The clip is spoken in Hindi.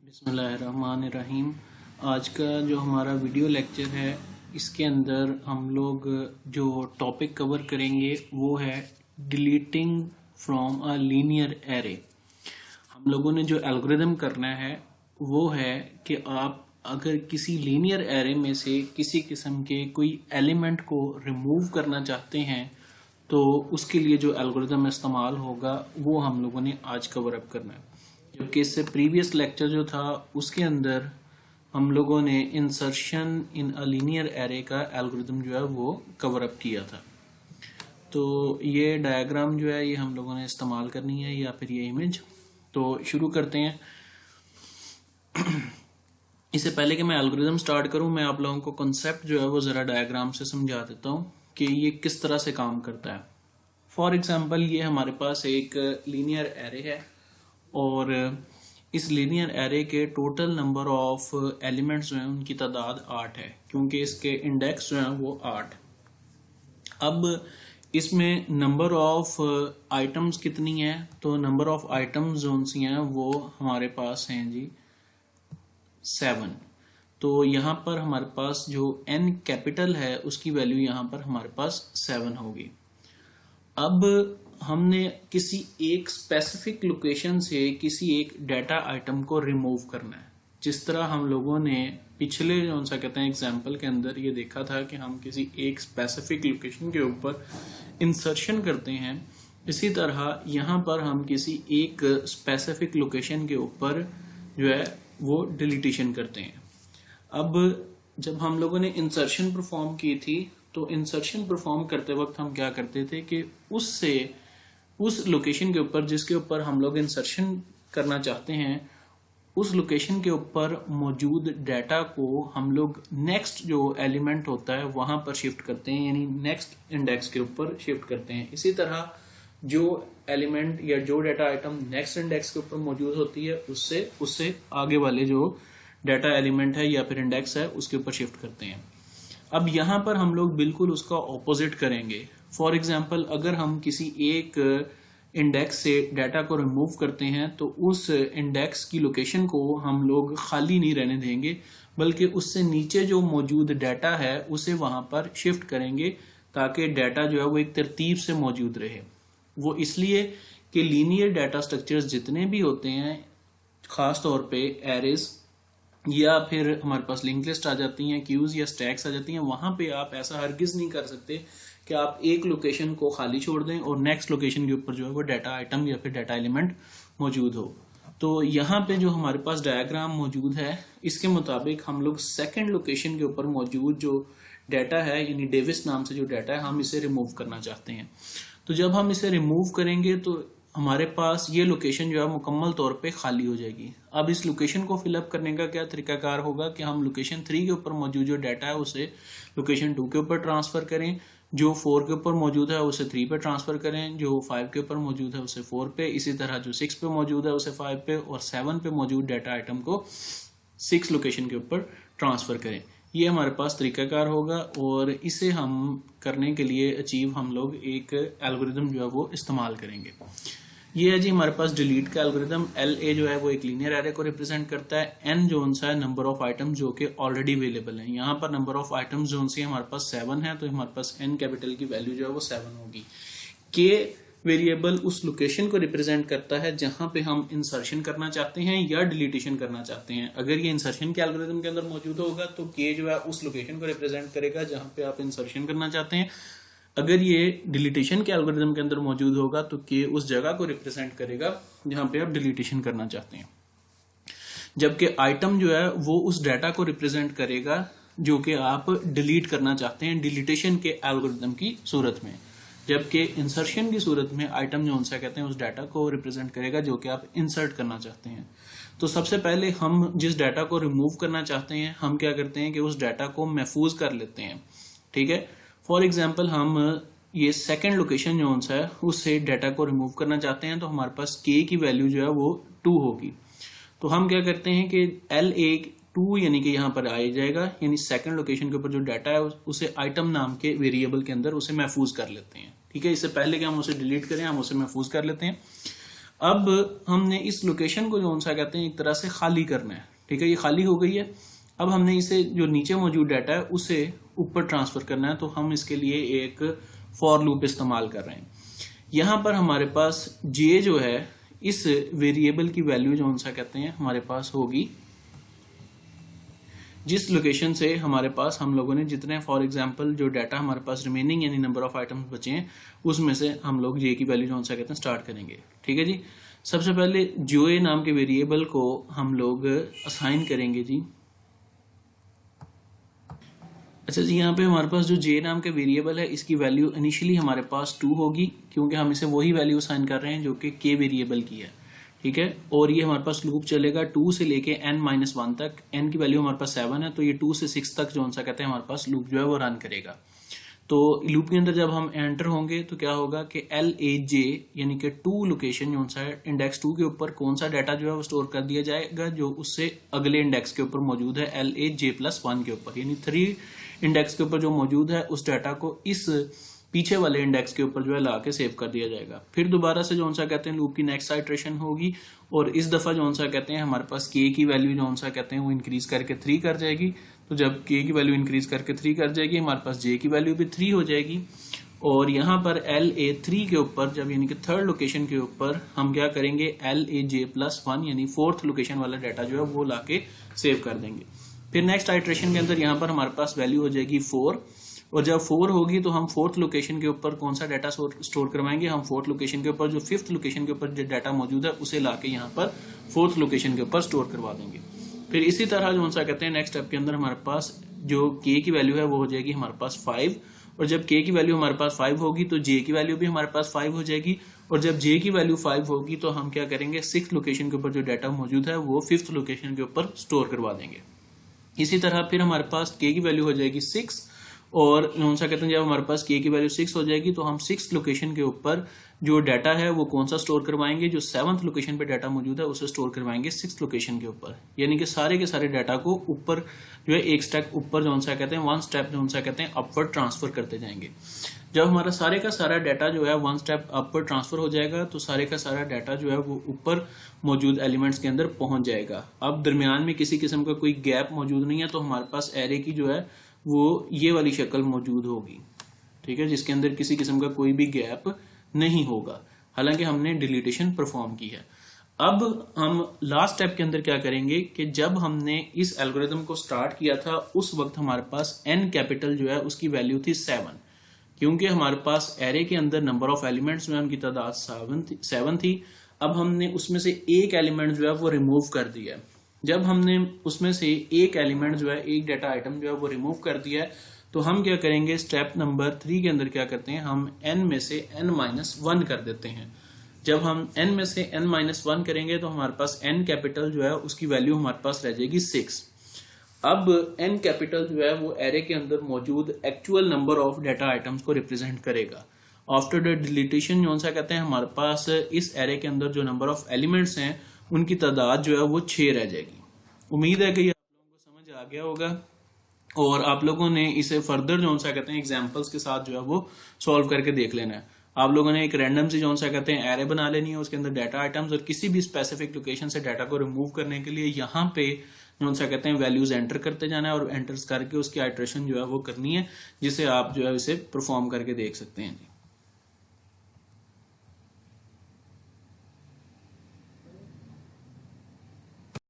बिस्मिल्लाहिर्रहमानिर्रहीम। आज का जो हमारा वीडियो लेक्चर है इसके अंदर हम लोग जो टॉपिक कवर करेंगे वो है deleting from a linear array. हम लोगों ने जो एल्गोरिदम करना है वो है कि आप अगर किसी लीनियर एरे में से किसी किस्म के कोई एलिमेंट को रिमूव करना चाहते हैं तो उसके लिए जो एल्गोरिदम इस्तेमाल होगा वो हम लोगों ने आज कवर अप करना है। जबकि इससे प्रीवियस लेक्चर जो था उसके अंदर हम लोगों ने insertion in a linear array का एल्गोरिदम जो है वो कवर अप किया था। तो ये डायग्राम जो है ये हम लोगों ने इस्तेमाल करनी है या फिर ये इमेज। तो शुरू करते हैं। इससे पहले कि मैं एल्गोरिदम स्टार्ट करूं मैं आप लोगों को कॉन्सेप्ट जो है वो ज़रा डायग्राम से समझा देता हूं कि ये किस तरह से काम करता है। फॉर एग्जांपल ये हमारे पास एक लीनियर एरे है और इस लीनियर एरे के टोटल नंबर ऑफ एलिमेंट्स जो हैं उनकी तादाद 8 है क्योंकि इसके इंडेक्स जो हैं वो 8। अब इसमें नंबर ऑफ आइटम्स कितनी है तो नंबर ऑफ आइटम्स जो सी हैं वो हमारे पास हैं जी 7। तो यहाँ पर हमारे पास जो n कैपिटल है उसकी वैल्यू यहाँ पर हमारे पास 7 होगी। अब हमने किसी एक स्पेसिफिक लोकेशन से किसी एक डाटा आइटम को रिमूव करना है। जिस तरह हम लोगों ने पिछले जो सा कहते हैं एग्जाम्पल के अंदर ये देखा था कि हम किसी एक स्पेसिफिक लोकेशन के ऊपर इंसर्शन करते हैं, इसी तरह यहाँ पर हम किसी एक स्पेसिफिक लोकेशन के ऊपर जो है वो डिलीटेशन करते हैं। अब जब हम लोगों ने इंसर्शन परफॉर्म की थी तो इंसर्शन परफॉर्म करते वक्त हम क्या करते थे कि उस लोकेशन के ऊपर जिसके ऊपर हम लोग इंसर्शन करना चाहते हैं उस लोकेशन के ऊपर मौजूद डाटा को हम लोग नेक्स्ट जो एलिमेंट होता है वहां पर शिफ्ट करते हैं, यानी नेक्स्ट इंडेक्स के ऊपर शिफ्ट करते हैं। इसी तरह जो एलिमेंट या जो डाटा आइटम नेक्स्ट इंडेक्स के ऊपर मौजूद होती है उससे आगे वाले जो डाटा एलिमेंट है या फिर इंडेक्स है उसके ऊपर शिफ्ट करते हैं। अब यहाँ पर हम लोग बिल्कुल उसका ऑपोजिट करेंगे। फॉर एग्जाम्पल अगर हम किसी एक इंडेक्स से डाटा को रिमूव करते हैं तो उस इंडेक्स की लोकेशन को हम लोग खाली नहीं रहने देंगे बल्कि उससे नीचे जो मौजूद डाटा है उसे वहां पर शिफ्ट करेंगे ताकि डाटा जो है वो एक तरतीब से मौजूद रहे। वो इसलिए कि लीनियर डाटा स्ट्रक्चर्स जितने भी होते हैं, खास तौर पे एरेज या फिर हमारे पास लिंक लिस्ट आ जाती हैं, क्यूज या स्टैक्स आ जाती हैं, वहां पे आप ऐसा हरगिज नहीं कर सकते कि आप एक लोकेशन को खाली छोड़ दें और नेक्स्ट लोकेशन के ऊपर जो है वो डाटा आइटम या फिर डाटा एलिमेंट मौजूद हो। तो यहाँ पे जो हमारे पास डायग्राम मौजूद है इसके मुताबिक हम लोग सेकंड लोकेशन के ऊपर मौजूद जो डाटा है यानी डेविस नाम से जो डाटा है हम इसे रिमूव करना चाहते हैं। तो जब हम इसे रिमूव करेंगे तो हमारे पास ये लोकेशन जो है मुकम्मल तौर पे खाली हो जाएगी। अब इस लोकेशन को फिलअप करने का क्या तरीकाकार होगा कि हम लोकेशन 3 के ऊपर मौजूद जो डाटा है उसे लोकेशन 2 के ऊपर ट्रांसफर करें, जो 4 के ऊपर मौजूद है उसे 3 पे ट्रांसफर करें, जो 5 के ऊपर मौजूद है उसे 4 पे, इसी तरह जो 6 पे मौजूद है उसे 5 पे और 7 पे मौजूद डाटा आइटम को 6 लोकेशन के ऊपर ट्रांसफर करें। ये हमारे पास तरीकाकार होगा और इसे हम करने के लिए अचीव हम लोग एक एल्गोरिदम जो है वो इस्तेमाल करेंगे। ये है जी हमारे पास डिलीट का एल्गोरिदम। LA जो है वो एक लीनियर एरे को रिप्रेजेंट करता है। N जो सा है नंबर ऑफ आइटम्स जो कि ऑलरेडी अवेलेबल है। यहाँ पर नंबर ऑफ आइटम्स जो सी हमारे पास 7 है तो हमारे पास N कैपिटल की वैल्यू जो है वो 7 होगी। K वेरिएबल उस लोकेशन को रिप्रेजेंट करता है जहां पे हम इंसर्शन करना चाहते हैं या डिलीटेशन करना चाहते हैं। अगर ये इंसर्शन के एल्गोरिदम के अंदर मौजूद होगा तो K जो है उस लोकेशन को रिप्रेजेंट करेगा जहां पे आप इंसर्शन करना चाहते हैं। अगर ये डिलीटेशन के एल्गोरिदम के अंदर मौजूद होगा तो K उस जगह को रिप्रेजेंट करेगा जहां पे आप डिलीटेशन करना चाहते हैं। जबकि आइटम जो है वो उस डाटा को रिप्रेजेंट करेगा जो कि आप डिलीट करना चाहते हैं डिलीटेशन के एल्गोरिदम की सूरत में। जबकि इंसर्शन की सूरत में आइटम जो उनसे कहते हैं उस डाटा को रिप्रेजेंट करेगा जो कि आप इंसर्ट करना चाहते हैं। तो सबसे पहले हम जिस डाटा को रिमूव करना चाहते हैं हम क्या करते हैं कि उस डाटा को महफूज कर लेते हैं। ठीक है, फॉर एग्जाम्पल हम ये सेकेंड लोकेशन जो है उससे डाटा को रिमूव करना चाहते हैं तो हमारे पास K की वैल्यू जो है वो 2 होगी। तो हम क्या करते हैं कि LA 2 यानी कि यहाँ पर आ जाएगा, यानी सेकंड लोकेशन के ऊपर जो डाटा है उसे आइटम नाम के वेरिएबल के अंदर उसे महफूज कर लेते हैं। ठीक है, इससे पहले कि हम उसे डिलीट करें हम उसे महफूज कर लेते हैं। अब हमने इस लोकेशन को जो सा कहते हैं एक तरह से खाली करना है। ठीक है, ये खाली हो गई है। अब हमने इसे जो नीचे मौजूद डाटा है उसे ऊपर ट्रांसफर करना है, तो हम इसके लिए एक फॉर लूप इस्तेमाल कर रहे हैं। यहां पर हमारे पास जे जो है इस वेरिएबल की वैल्यू जो सा कहते हैं हमारे पास होगी जिस लोकेशन से हमारे पास हम लोगों ने जितने फॉर एग्जांपल जो डाटा हमारे पास रिमेनिंग यानी नंबर ऑफ आइटम्स बचे हैं उसमें से हम लोग जे की वैल्यू जो सा कहते हैं स्टार्ट करेंगे। ठीक है जी, सबसे पहले जो ए नाम के वेरिएबल को हम लोग असाइन करेंगे जी। अच्छा जी, यहाँ पे हमारे पास जो जे नाम के वेरिएबल है इसकी वैल्यू इनिशियली हमारे पास 2 होगी, क्योंकि हम इसे वही वैल्यू असाइन कर रहे हैं जो कि के वेरिएबल की है। ठीक है, और ये हमारे पास लूप चलेगा 2 से लेके n-1 तक। n की वैल्यू हमारे पास 7 है, तो ये 2 से 6 तक जो सा कहते हैं हमारे पास लूप जो है वो रन करेगा। तो लूप के अंदर जब हम एंटर होंगे तो क्या होगा कि LAJ यानी कि 2 लोकेशन जो सा है इंडेक्स 2 के ऊपर कौन सा डाटा जो है वो स्टोर कर दिया जाएगा जो उससे अगले इंडेक्स के ऊपर मौजूद है LAJ+1 के ऊपर, यानी 3 इंडेक्स के ऊपर जो मौजूद है उस डाटा को इस पीछे वाले इंडेक्स के ऊपर जो है ला के सेव कर दिया जाएगा। फिर दोबारा से जो सा कहते हैं लूप की नेक्स्ट आइट्रेशन होगी, और इस दफा जो सा कहते हैं हमारे पास के की वैल्यू जो सा कहते हैं वो इंक्रीज करके 3 कर जाएगी। तो जब के की वैल्यू इंक्रीज करके 3 कर जाएगी हमारे पास जे की वैल्यू भी 3 हो जाएगी। और यहाँ पर LA3 के ऊपर जब यानी कि थर्ड लोकेशन के ऊपर हम क्या करेंगे LAJ+1 यानी 4th लोकेशन वाला डाटा जो है वो ला के सेव कर देंगे। फिर नेक्स्ट आइट्रेशन के अंदर यहाँ पर हमारे पास वैल्यू हो जाएगी 4, और जब 4 होगी तो हम 4th लोकेशन के ऊपर कौन सा डाटा स्टोर करवाएंगे, हम 4th लोकेशन के ऊपर जो 5th लोकेशन के ऊपर जो डाटा मौजूद है उसे लाके यहाँ पर 4th लोकेशन के ऊपर स्टोर करवा देंगे। फिर इसी तरह जो सा कहते हैं नेक्स्ट स्टेप के अंदर हमारे पास जो के की वैल्यू है वो हो जाएगी हमारे पास 5, और जब के की वैल्यू हमारे पास 5 होगी तो जे की वैल्यू भी हमारे पास 5 हो जाएगी, और जब जे की वैल्यू 5 होगी तो हम क्या करेंगे 6th लोकेशन के ऊपर जो डाटा मौजूद है वो 5th लोकेशन के ऊपर स्टोर करवा देंगे। इसी तरह फिर हमारे पास के की वैल्यू हो जाएगी 6, और कौन सा कहते हैं जब हमारे पास के की वैल्यू 6 हो जाएगी तो हम 6th लोकेशन के ऊपर जो डाटा है वो कौन सा स्टोर करवाएंगे, जो 7th लोकेशन पे डाटा मौजूद है उसे स्टोर करवाएंगे 6th लोकेशन के ऊपर। यानी कि सारे के सारे डाटा को ऊपर जो है एक स्टेप ऊपर जो सा कहते हैं 1 स्टेप जो सा कहते हैं अपवर्ड ट्रांसफर करते जाएंगे। जब हमारा सारे का सारा डाटा जो है 1 स्टेप अपवर्ड ट्रांसफर हो जाएगा तो सारे का सारा डाटा जो है वो ऊपर मौजूद एलिमेंट्स के अंदर पहुंच जाएगा। अब दरमियान में किसी किस्म का कोई गैप मौजूद नहीं है, तो हमारे पास एरे की जो है वो ये वाली शक्ल मौजूद होगी। ठीक है, जिसके अंदर किसी किस्म का कोई भी गैप नहीं होगा, हालांकि हमने डिलीटेशन परफॉर्म की है। अब हम लास्ट स्टेप के अंदर क्या करेंगे कि जब हमने इस एल्गोरिथम को स्टार्ट किया था उस वक्त हमारे पास n कैपिटल जो है उसकी वैल्यू थी 7, क्योंकि हमारे पास एरे के अंदर नंबर ऑफ एलिमेंट्स में उनकी तादाद 7 थी। अब हमने उसमें से एक एलिमेंट जो है वो रिमूव कर दिया है। जब हमने उसमें से एक एलिमेंट जो है एक डाटा आइटम जो है वो रिमूव कर दिया है तो हम क्या करेंगे स्टेप नंबर 3 के अंदर क्या करते हैं, हम n में से n-1 कर देते हैं। जब हम n में से n-1 करेंगे तो हमारे पास n कैपिटल जो है उसकी वैल्यू हमारे पास रह जाएगी 6। अब n कैपिटल जो है वो एरे के अंदर मौजूद actual number of data items को रिप्रेजेंट करेगा। आफ्टर द डिलीटेशन जो सा कहते हैं हमारे पास इस एरे के अंदर जो नंबर ऑफ एलिमेंट्स हैं उनकी तादाद जो है वो 6 रह जाएगी। उम्मीद है कि ये आप लोगों को समझ आ गया होगा और आप लोगों ने इसे फर्दर जो सा कहते हैं एग्जांपल्स के साथ जो है वो सॉल्व करके देख लेना है। आप लोगों ने एक रैंडम सी जो सा कहते हैं एरे बना लेनी है, उसके अंदर डाटा आइटम्स और किसी भी स्पेसिफिक लोकेशन से डाटा को रिमूव करने के लिए यहाँ पे जो सा कहते हैं वैल्यूज एंटर करते जाना है और एंटर्स करके उसकी आइट्रेशन जो है वो करनी है, जिसे आप जो है इसे परफॉर्म करके देख सकते हैं।